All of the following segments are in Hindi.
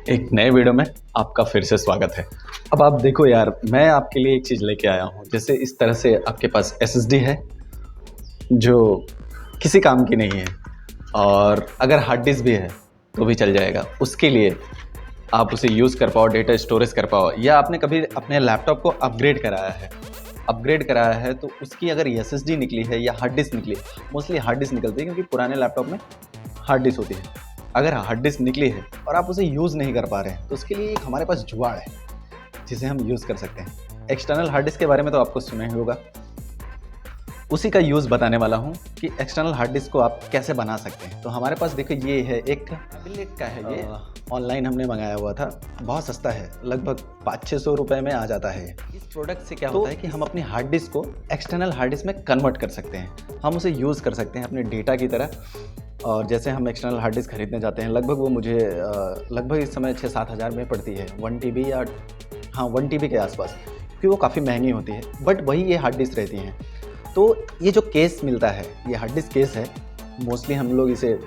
एक नए वीडियो में आपका फिर से स्वागत है। अब आप देखो यार, मैं आपके लिए एक चीज़ लेके आया हूँ। जैसे इस तरह से आपके पास एसएसडी है जो किसी काम की नहीं है, और अगर हार्ड डिस्क भी है तो भी चल जाएगा। उसके लिए आप उसे यूज़ कर पाओ, डेटा स्टोरेज कर पाओ, या आपने कभी अपने लैपटॉप को अपग्रेड कराया है तो उसकी अगर एसएसडी निकली है या हार्ड डिस्क निकली है, मोस्टली हार्ड डिस्क निकलती है क्योंकि पुराने लैपटॉप में हार्ड डिस्क होती है। अगर हार्ड डिस्क निकली है और आप उसे यूज़ नहीं कर पा रहे हैं तो उसके लिए एक हमारे पास जुगाड़ है जिसे हम यूज़ कर सकते हैं। एक्सटर्नल हार्ड डिस्क के बारे में तो आपको सुना ही होगा, उसी का यूज़ बताने वाला हूँ कि एक्सटर्नल हार्ड डिस्क को आप कैसे बना सकते हैं। तो हमारे पास देखो, ये है एक कैबिलेट का है, ये ऑनलाइन हमने मंगाया हुआ था, बहुत सस्ता है, लगभग 500-600 रुपये में आ जाता है। इस प्रोडक्ट से क्या होता है कि हम अपनी हार्ड डिस्क को एक्सटर्नल हार्ड डिस्क में कन्वर्ट कर सकते हैं, हम उसे यूज़ कर सकते हैं अपने डेटा की तरह। और जैसे हम एक्सटर्नल हार्ड डिस्क खरीदने जाते हैं, लगभग वो मुझे लगभग इस समय 6-7 हज़ार में पड़ती है, 1 TB या 1 TB के आसपास, क्योंकि वो काफ़ी महंगी होती है, बट वही ये हार्ड डिस्क रहती हैं। तो ये जो केस मिलता है, ये हार्ड डिस्क केस है, मोस्टली हम लोग इसे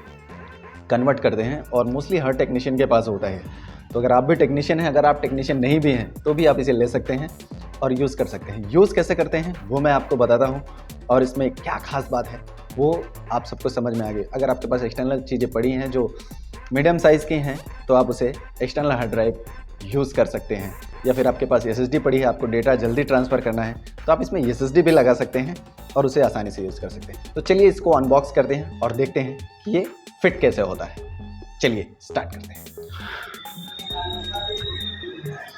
कन्वर्ट करते हैं और मोस्टली हर टेक्नीशियन के पास होता है। तो अगर आप भी टेक्नीशियन हैं, अगर आप टेक्नीशियन नहीं भी हैं तो भी आप इसे ले सकते हैं और यूज़ कर सकते हैं। यूज़ कैसे करते हैं वो मैं आपको बताता हूँ, और इसमें क्या खास बात है वो आप सबको समझ में आ गई। अगर आपके पास एक्सटर्नल चीज़ें पड़ी हैं जो मीडियम साइज़ की हैं तो आप उसे एक्सटर्नल हार्ड ड्राइव यूज़ कर सकते हैं, या फिर आपके पास एसएसडी पड़ी है, आपको डेटा जल्दी ट्रांसफ़र करना है तो आप इसमें एसएसडी भी लगा सकते हैं और उसे आसानी से यूज़ कर सकते हैं। तो चलिए इसको अनबॉक्स करते हैं और देखते हैं कि ये फिट कैसे होता है। चलिए स्टार्ट करते हैं।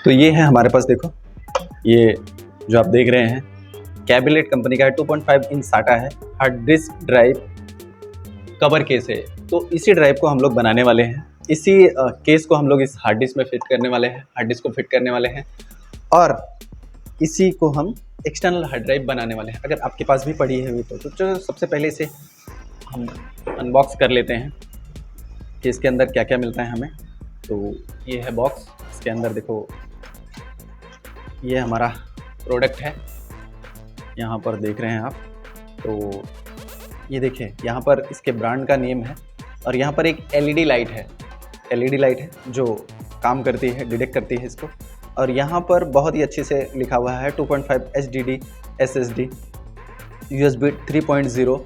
तो ये है हमारे पास, देखो ये जो आप देख रहे हैं कैबिलेट कंपनी का है, 2.5 इंच साटा है, hard disk drive cover case है। तो इसी ड्राइव को हम लोग बनाने वाले हैं, इसी केस को हम लोग इस हार्ड डिस्क में फिट करने वाले हैं, हार्ड डिस्क को फिट करने वाले हैं, और इसी को हम एक्सटर्नल हार्ड ड्राइव बनाने वाले हैं। अगर आपके पास भी पड़ी है तो चलो सबसे पहले इसे हम अनबॉक्स कर लेते हैं कि इसके अंदर क्या क्या मिलता है हमें। तो ये है बॉक्स, इसके अंदर देखो ये हमारा प्रोडक्ट है, यहाँ पर देख रहे हैं आप। तो ये देखिए, यहाँ पर इसके ब्रांड का नेम है, और यहाँ पर एक एलईडी लाइट है जो काम करती है, डिटेक्ट करती है इसको। और यहाँ पर बहुत ही अच्छे से लिखा हुआ है 2.5 HDD SSD USB 3.0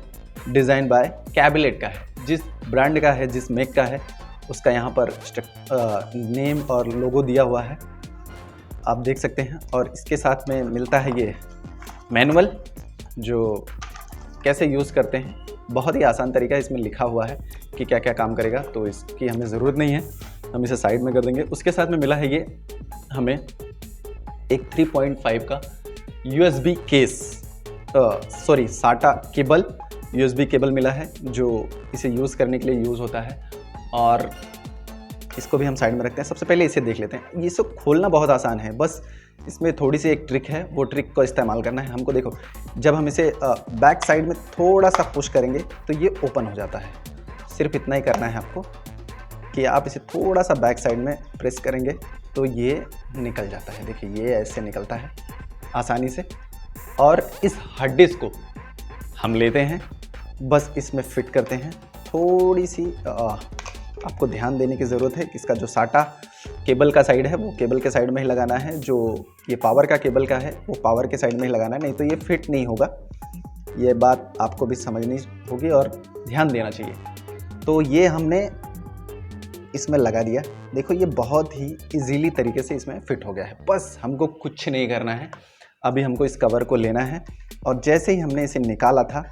design by कैबिलेट का है, जिस ब्रांड का है, जिस मेक का है, उसका यहाँ पर नेम और लोगो दिया हुआ है, आप देख सकते हैं। और इसके साथ में मिलता है ये मैनुअल, जो कैसे यूज़ करते हैं, बहुत ही आसान तरीका इसमें लिखा हुआ है कि क्या क्या काम करेगा, तो इसकी हमें ज़रूरत नहीं है, हम इसे साइड में कर देंगे। उसके साथ में मिला है ये हमें एक 3.5 का USB केस, साटा केबल, USB केबल मिला है जो इसे यूज़ करने के लिए यूज़ होता है, और इसको भी हम साइड में रखते हैं। सबसे पहले इसे देख लेते हैं। ये सब खोलना बहुत आसान है, बस इसमें थोड़ी सी एक ट्रिक है, वो ट्रिक को इस्तेमाल करना है हमको। देखो, जब हम इसे बैक साइड में थोड़ा सा पुश करेंगे तो ये ओपन हो जाता है। सिर्फ इतना ही करना है आपको कि आप इसे थोड़ा सा बैक साइड में प्रेस करेंगे तो ये निकल जाता है। देखिए, ये ऐसे निकलता है आसानी से। और इस हार्ड डिस्क को हम लेते हैं, बस इसमें फिट करते हैं। थोड़ी सी आपको ध्यान देने की ज़रूरत है कि इसका जो साटा केबल का साइड है वो केबल के साइड में ही लगाना है, जो ये पावर का केबल का है वो पावर के साइड में ही लगाना है, नहीं तो ये फिट नहीं होगा। ये बात आपको भी समझनी होगी और ध्यान देना चाहिए। तो ये हमने इसमें लगा दिया, देखो ये बहुत ही इजीली तरीके से इसमें फिट हो गया है। बस हमको कुछ नहीं करना है, अभी हमको इस कवर को लेना है और जैसे ही हमने इसे निकाला था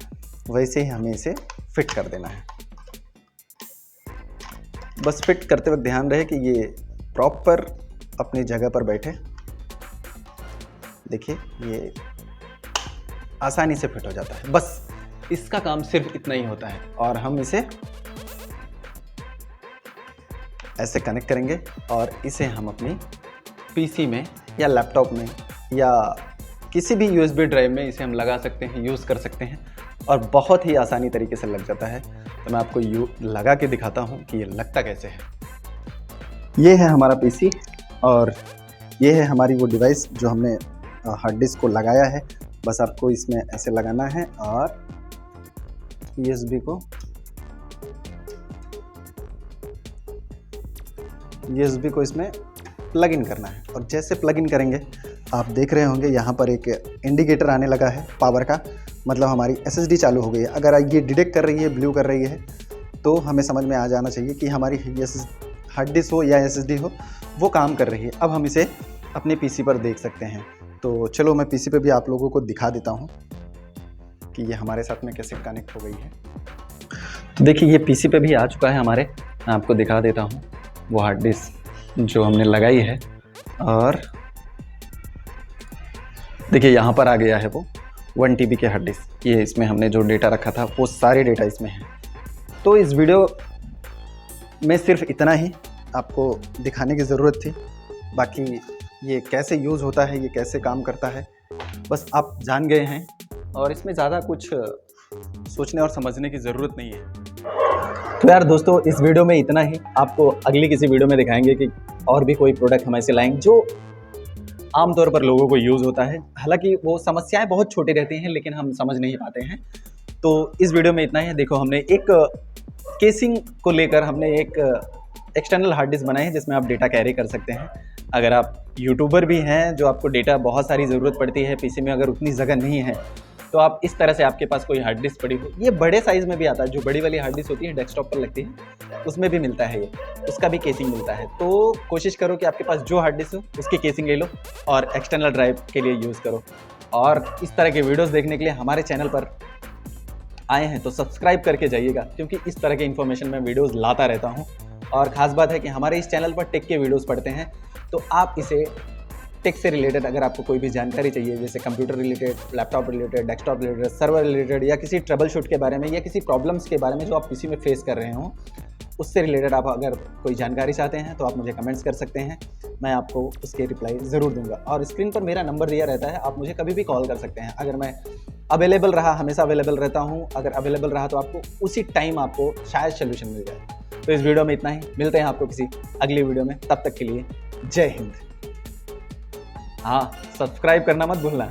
वैसे ही हमें इसे फिट कर देना है। बस फिट करते वक्त ध्यान रहे कि ये प्रॉपर अपनी जगह पर बैठे। देखिए, ये आसानी से फिट हो जाता है, बस इसका काम सिर्फ इतना ही होता है। और हम इसे ऐसे कनेक्ट करेंगे और इसे हम अपनी पीसी में या लैपटॉप में या किसी भी USB ड्राइव में इसे हम लगा सकते हैं, यूज़ कर सकते हैं, और बहुत ही आसानी तरीके से लग जाता है। तो मैं आपको लगा के दिखाता हूँ कि ये लगता कैसे है। ये है हमारा पीसी और ये है हमारी वो डिवाइस जो हमने हार्ड डिस्क को लगाया है। बस आपको इसमें ऐसे लगाना है और USB को USB को इसमें प्लग इन करना है। और जैसे प्लग इन करेंगे आप देख रहे होंगे यहाँ पर एक इंडिकेटर आने लगा है पावर का, मतलब हमारी SSD चालू हो गई है। अगर ये डिटेक्ट कर रही है, ब्लू कर रही है, तो हमें समझ में आ जाना चाहिए कि हमारी हार्ड डिस्क हो या SSD हो, वो काम कर रही है। अब हम इसे अपने PC पर देख सकते हैं। तो चलो मैं PC पे भी आप लोगों को दिखा देता हूँ कि ये हमारे साथ में कैसे कनेक्ट हो गई है। तो देखिए ये PC पे भी आ चुका है हमारे, मैं आपको दिखा देता हूँ वो हार्ड डिस्क जो हमने लगाई है। और देखिए यहाँ पर आ गया है वो 1 TB के हार्ड डिस्क। ये इसमें हमने जो डेटा रखा था वो सारे डेटा इसमें है। तो इस वीडियो में सिर्फ इतना ही आपको दिखाने की ज़रूरत थी। बाकी ये कैसे यूज़ होता है, ये कैसे काम करता है, बस आप जान गए हैं। और इसमें ज़्यादा कुछ सोचने और समझने की ज़रूरत नहीं है। तो यार दोस्तों, इस वीडियो में इतना ही। आपको अगली किसी वीडियो में दिखाएंगे कि और भी कोई प्रोडक्ट हम ऐसे लाएंगे जो आमतौर पर लोगों को यूज़ होता है। हालांकि वो समस्याएं बहुत छोटी रहती हैं लेकिन हम समझ नहीं पाते हैं। तो इस वीडियो में इतना ही। देखो हमने एक केसिंग को लेकर हमने एक एक्सटर्नल हार्ड डिस्क बनाई है जिसमें आप डेटा कैरी कर सकते हैं। अगर आप यूट्यूबर भी हैं जो आपको डेटा बहुत सारी ज़रूरत पड़ती है, PC में अगर उतनी जगह नहीं है, तो आप इस तरह से आपके पास कोई हार्ड डिस्क पड़ी हो, ये बड़े साइज़ में भी आता है। जो बड़ी वाली हार्ड डिस्क होती है डेस्कटॉप पर लगती है, उसमें भी मिलता है ये, उसका भी केसिंग मिलता है। तो कोशिश करो कि आपके पास जो हार्ड डिस्क हो उसकी केसिंग ले लो और एक्सटर्नल ड्राइव के लिए यूज़ करो। और इस तरह के वीडियोज़ देखने के लिए हमारे चैनल पर आए हैं तो सब्सक्राइब करके जाइएगा, क्योंकि इस तरह के इन्फॉर्मेशन मैं वीडियोज़ लाता रहता हूँ। और ख़ास बात है कि हमारे इस चैनल पर टेक के वीडियोज़ पढ़ते हैं, तो आप इसे टेक से रिलेटेड अगर आपको कोई भी जानकारी चाहिए, जैसे computer related, laptop related, desktop related, server related, या किसी ट्रबल शूट के बारे में, या किसी प्रॉब्लम्स के बारे में जो आप PC में फेस कर रहे हो, उससे रिलेटेड आप अगर कोई जानकारी चाहते हैं तो आप मुझे कमेंट्स कर सकते हैं। मैं आपको उसके रिप्लाई ज़रूर दूंगा। और स्क्रीन पर मेरा नंबर दिया रहता है, आप मुझे कभी भी कॉल कर सकते हैं। अगर मैं अवेलेबल रहा, हमेशा अवेलेबल रहता हूँ, अगर अवेलेबल रहा तो आपको उसी टाइम आपको शायद सोल्यूशन मिल जाए। तो इस वीडियो में इतना ही। मिलते हैं आपको किसी अगली वीडियो में, तब तक के लिए जय हिंद। हाँ, सब्सक्राइब करना मत भूलना।